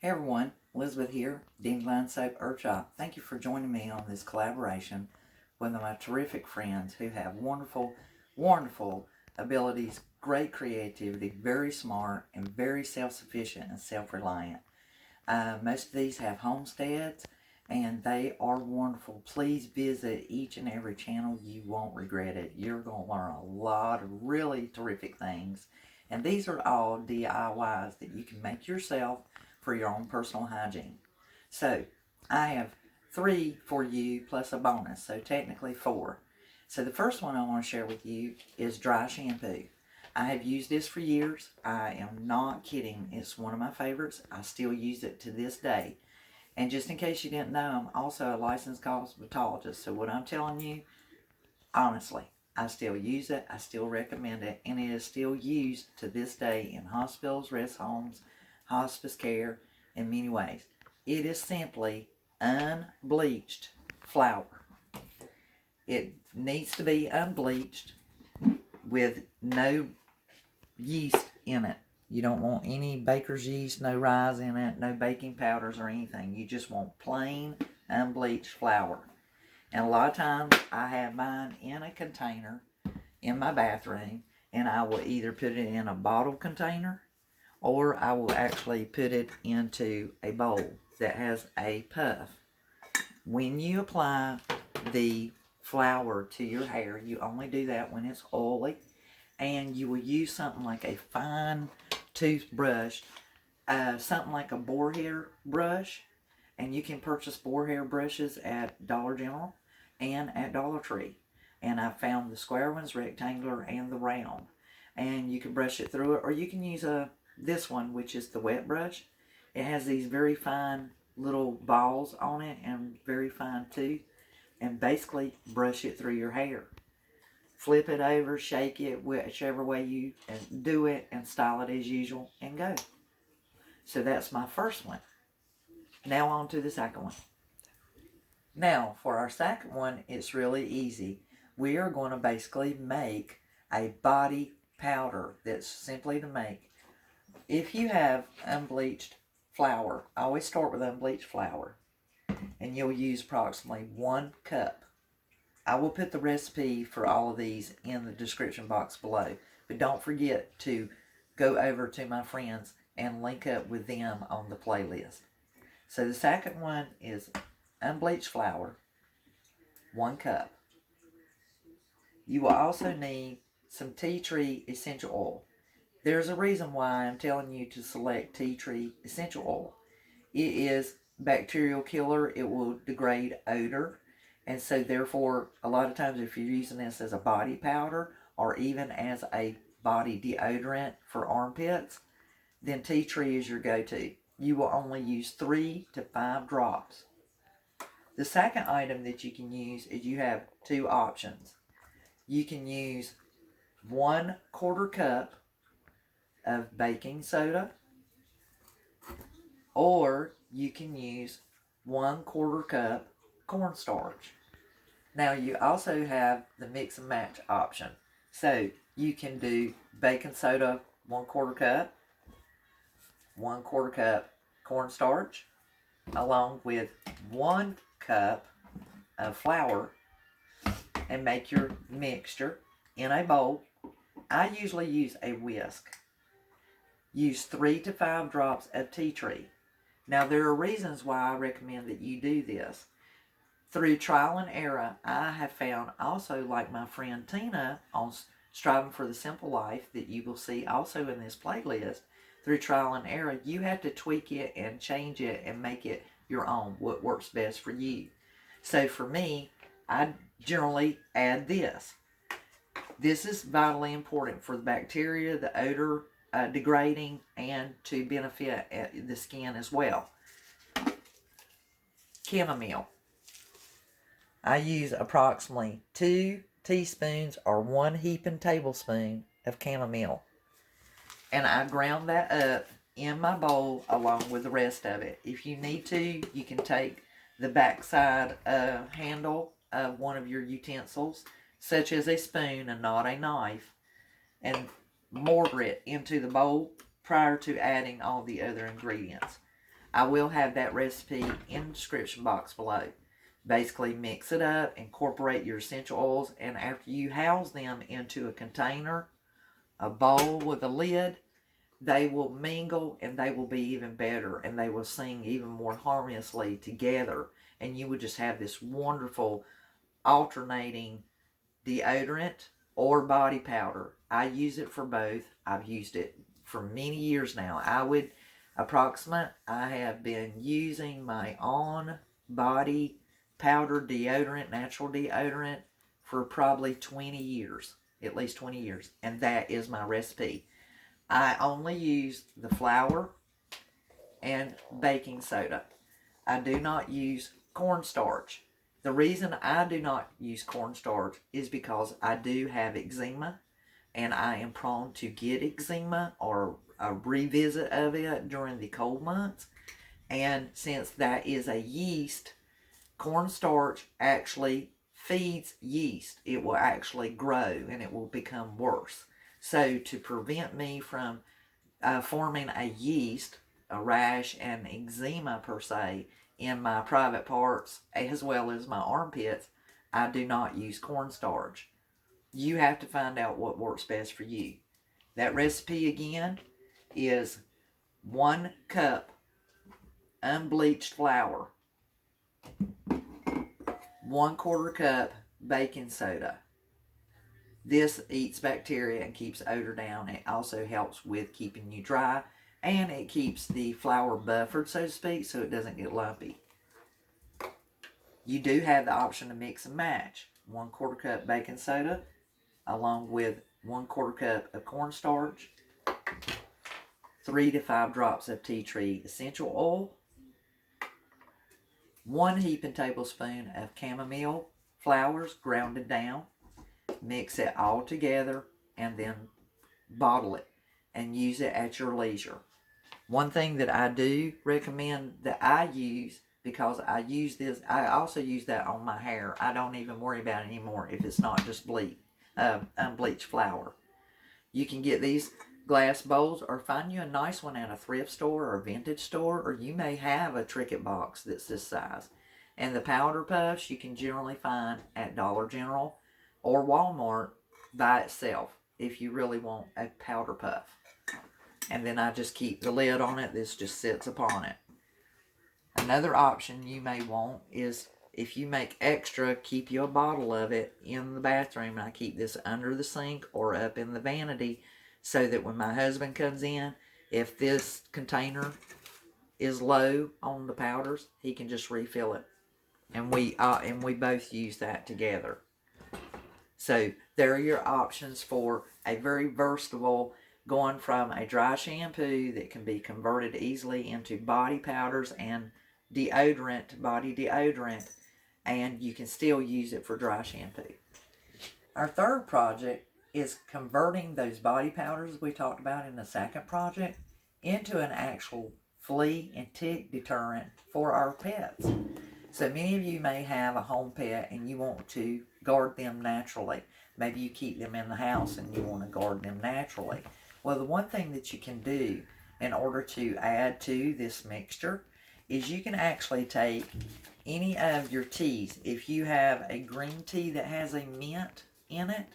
Hey everyone, Elizabeth here, Dandelion Soap Herb Shop. Thank you for joining me on this collaboration with my terrific friends who have wonderful abilities, great creativity, very smart, and very self-sufficient and self-reliant. Most of these have homesteads and they are wonderful. Please visit each and every channel. You won't regret it. You're going to learn a lot of really terrific things. And these are all DIYs that you can make yourself for your own personal hygiene. So I have 3 for you plus a bonus, so technically 4. So the first one I want to share with you is Dry Shampoo. I have used this for years. I am not kidding. It's one of my favorites. I still use it to this day. And just in case you didn't know, I'm also a licensed cosmetologist. So what I'm telling you, honestly, I still use it. I still recommend it. And it is still used to this day in hospitals, rest homes, hospice care, in many ways. It is simply unbleached flour. It needs to be unbleached with no yeast in it. You don't want any baker's yeast, no rye in it, no baking powders or anything. You just want plain unbleached flour. And a lot of times I have mine in a container in my bathroom, and I will either put it in a bottle container or I will actually put it into a bowl that has a puff. When you apply the flour to your hair, you only do that when it's oily, and you will use something like a fine toothbrush, something like a boar hair brush, and you can purchase boar hair brushes at Dollar General and at Dollar Tree. And I found the square ones, rectangular, and the round. And you can brush it through it, or you can use this one, which is the wet brush. It has these very fine little balls on it and very fine tooth. And basically brush it through your hair. Flip it over, shake it, whichever way you do it, and style it as usual, and go. So that's my first one. Now on to the second one. Now for our second one, it's really easy. We are going to basically make a body powder that's simply to make. If you have unbleached flour, I always start with unbleached flour, and you'll use approximately 1 cup. I will put the recipe for all of these in the description box below, but don't forget to go over to my friends and link up with them on the playlist. So the second one is unbleached flour, 1 cup. You will also need some tea tree essential oil. There's a reason why I'm telling you to select tea tree essential oil. It is bacterial killer. It will degrade odor. And so therefore, a lot of times if you're using this as a body powder or even as a body deodorant for armpits, then tea tree is your go-to. You will only use 3 to 5 drops. The second item that you can use is you have 2 options. You can use 1/4 cup of baking soda, or you can use 1/4 cup cornstarch. Now you also have the mix and match option. So you can do baking soda 1/4 cup, 1/4 cup cornstarch, along with 1 cup of flour, and make your mixture in a bowl. I usually use a whisk. Use 3 to 5 drops of tea tree. Now there are reasons why I recommend that you do this. Through trial and error, I have found also, like my friend Tina on Striving for the Simple Life, that you will see also in this playlist, through trial and error, you have to tweak it and change it and make it your own, what works best for you. So for me, I generally add this. This is vitally important for the bacteria, the odor degrading, and to benefit the skin as well. Chamomile. I use approximately 2 teaspoons or 1 heaping tablespoon of chamomile. And I ground that up in my bowl along with the rest of it. If you need to, you can take the backside handle of one of your utensils, such as a spoon and not a knife, and mortar it into the bowl prior to adding all the other ingredients. I will have that recipe in the description box below. Basically, mix it up, incorporate your essential oils, and after you house them into a container, a bowl with a lid, they will mingle and they will be even better, and they will sing even more harmoniously together, and you would just have this wonderful alternating deodorant or body powder. I use it for both. I've used it for many years now. I have been using my own body powder deodorant, natural deodorant, for probably 20 years, at least 20 years, and that is my recipe. I only use the flour and baking soda. I do not use cornstarch. The reason I do not use cornstarch is because I do have eczema, and I am prone to get eczema or a revisit of it during the cold months. And since that is a yeast, cornstarch actually feeds yeast. It will actually grow and it will become worse. So to prevent me from forming a yeast, a rash, and eczema per se in my private parts as well as my armpits, I do not use cornstarch. You have to find out what works best for you. That recipe again is 1 cup unbleached flour, 1/4 cup baking soda. This eats bacteria and keeps odor down. It also helps with keeping you dry, and it keeps the flour buffered, so to speak, so it doesn't get lumpy. You do have the option to mix and match 1/4 cup baking soda along with 1/4 cup of cornstarch, 3 to 5 drops of tea tree essential oil, 1 heaping tablespoon of chamomile flowers grounded down. Mix it all together and then bottle it and use it at your leisure. One thing that I do recommend that I use, because I use this, I also use that on my hair. I don't even worry about it anymore if it's not just unbleached flour. You can get these glass bowls or find you a nice one at a thrift store or a vintage store, or you may have a Trinket box that's this size. And the powder puffs you can generally find at Dollar General or Walmart by itself if you really want a powder puff. And then I just keep the lid on it. This just sits upon it. Another option you may want is, if you make extra, keep you a bottle of it in the bathroom. And I keep this under the sink or up in the vanity, so that when my husband comes in, if this container is low on the powders, he can just refill it. And we both use that together. So there are your options for a very versatile, going from a dry shampoo that can be converted easily into body powders and deodorant, body deodorant, and you can still use it for dry shampoo. Our third project is converting those body powders we talked about in the second project into an actual flea and tick deterrent for our pets. So many of you may have a home pet and you want to guard them naturally. Maybe you keep them in the house and you want to guard them naturally. Well, the one thing that you can do in order to add to this mixture is you can actually take any of your teas. If you have a green tea that has a mint in it,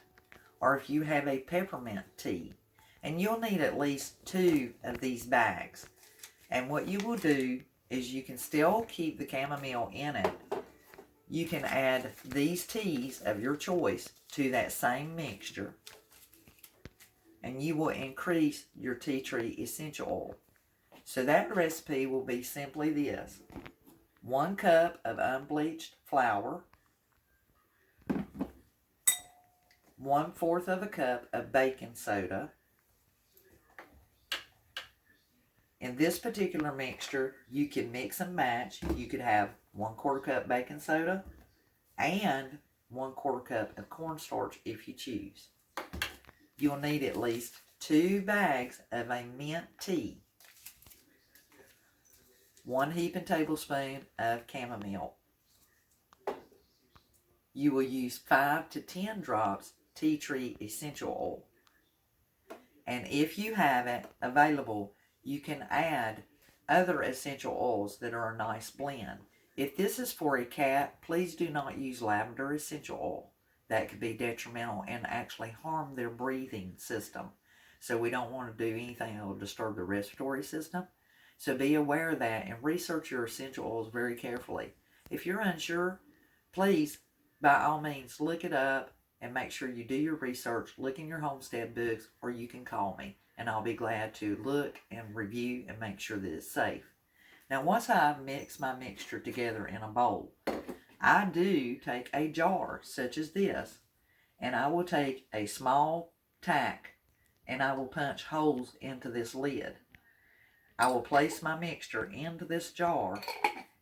or if you have a peppermint tea, and you'll need at least 2 of these bags. And what you will do is you can still keep the chamomile in it. You can add these teas of your choice to that same mixture, and you will increase your tea tree essential oil. So that recipe will be simply this: 1 cup of unbleached flour, 1/4 of a cup of baking soda. In this particular mixture, you can mix and match. You could have 1/4 cup baking soda and 1/4 cup of cornstarch if you choose. You'll need at least 2 bags of a mint tea, 1 heaping tablespoon of chamomile. You will use 5 to 10 drops tea tree essential oil. And if you have it available, you can add other essential oils that are a nice blend. If this is for a cat, please do not use lavender essential oil. That could be detrimental and actually harm their breathing system. So we don't want to do anything that will disturb the respiratory system. So be aware of that and research your essential oils very carefully. If you're unsure, please, by all means, look it up and make sure you do your research, look in your homestead books, or you can call me and I'll be glad to look and review and make sure that it's safe. Now, once I mix my mixture together in a bowl, I do take a jar such as this, and I will take a small tack and I will punch holes into this lid. I will place my mixture into this jar,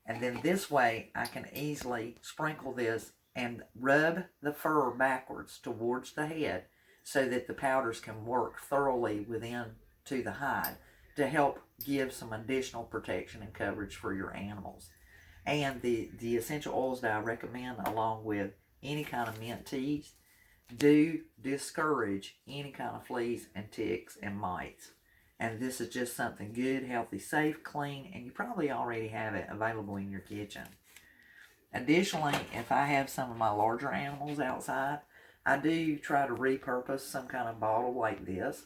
and then this way I can easily sprinkle this and rub the fur backwards towards the head so that the powders can work thoroughly within to the hide to help give some additional protection and coverage for your animals. And the essential oils that I recommend, along with any kind of mint teas, do discourage any kind of fleas and ticks and mites. And this is just something good, healthy, safe, clean, and you probably already have it available in your kitchen. Additionally, if I have some of my larger animals outside, I do try to repurpose some kind of bottle like this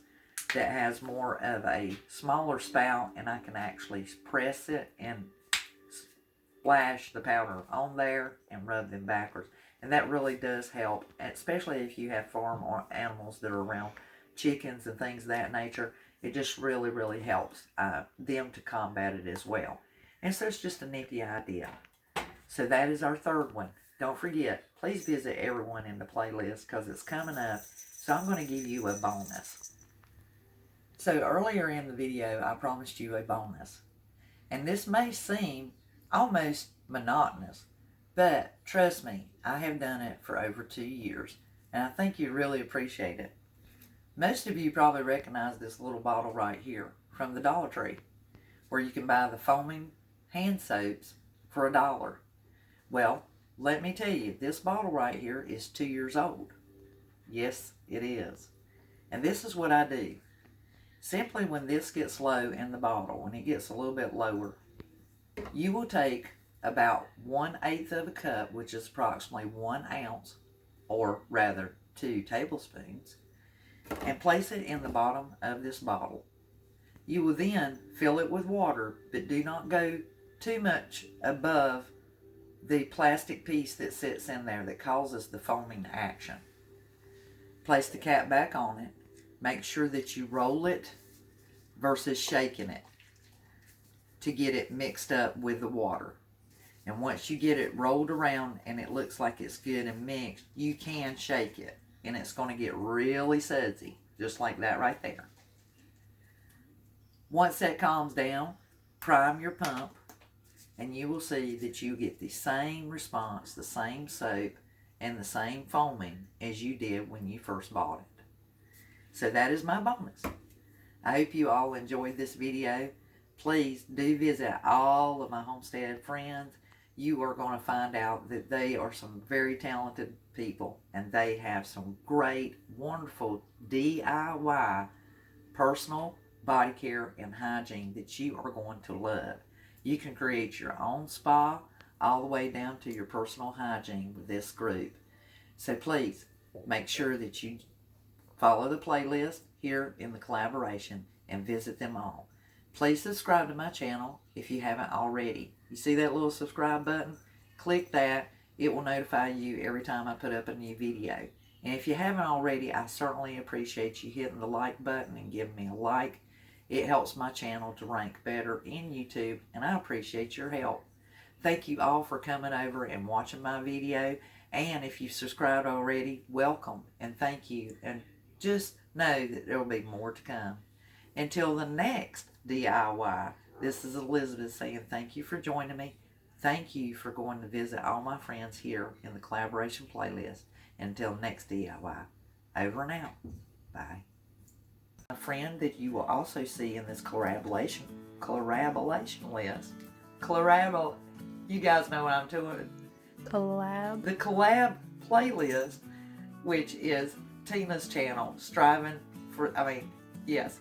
that has more of a smaller spout, and I can actually press it and splash the powder on there and rub them backwards. And that really does help, especially if you have farm animals that are around chickens and things of that nature. It just really, really helps them to combat it as well. And so it's just a nifty idea. So that is our third one. Don't forget, please visit everyone in the playlist because it's coming up. So I'm going to give you a bonus. So earlier in the video, I promised you a bonus. And this may seem almost monotonous, but trust me, I have done it for over 2 years. And I think you really appreciate it. Most of you probably recognize this little bottle right here from the Dollar Tree, where you can buy the foaming hand soaps for $1. Well, let me tell you, this bottle right here is 2 years old. Yes, it is. And this is what I do. Simply when this gets low in the bottle, when it gets a little bit lower, you will take about 1/8 of a cup, which is approximately 1 ounce, or rather 2 tablespoons, and place it in the bottom of this bottle. You will then fill it with water, but do not go too much above the plastic piece that sits in there that causes the foaming action. Place the cap back on it. Make sure that you roll it versus shaking it to get it mixed up with the water. And once you get it rolled around and it looks like it's good and mixed, you can shake it. And it's going to get really sudsy, just like that right there. Once that calms down, prime your pump, and you will see that you get the same response, the same soap, and the same foaming as you did when you first bought it. So that is my bonus. I hope you all enjoyed this video. Please do visit all of my homestead friends. You are going to find out that they are some very talented people, and they have some great, wonderful DIY personal body care and hygiene that you are going to love. You can create your own spa all the way down to your personal hygiene with this group. So please make sure that you follow the playlist here in the collaboration and visit them all. Please subscribe to my channel if you haven't already. You see that little subscribe button? Click that. It will notify you every time I put up a new video. And if you haven't already, I certainly appreciate you hitting the like button and giving me a like. It helps my channel to rank better in YouTube, and I appreciate your help. Thank you all for coming over and watching my video. And if you've subscribed already, welcome and thank you. And just know that there will be more to come. Until the next DIY, this is Elizabeth saying thank you for joining me. Thank you for going to visit all my friends here in the collaboration playlist. Until next DIY, over and out. Bye. A friend that you will also see in this collaboration list. You guys know what I'm doing. Collab. The collab playlist, which is Tina's channel, striving for, yes.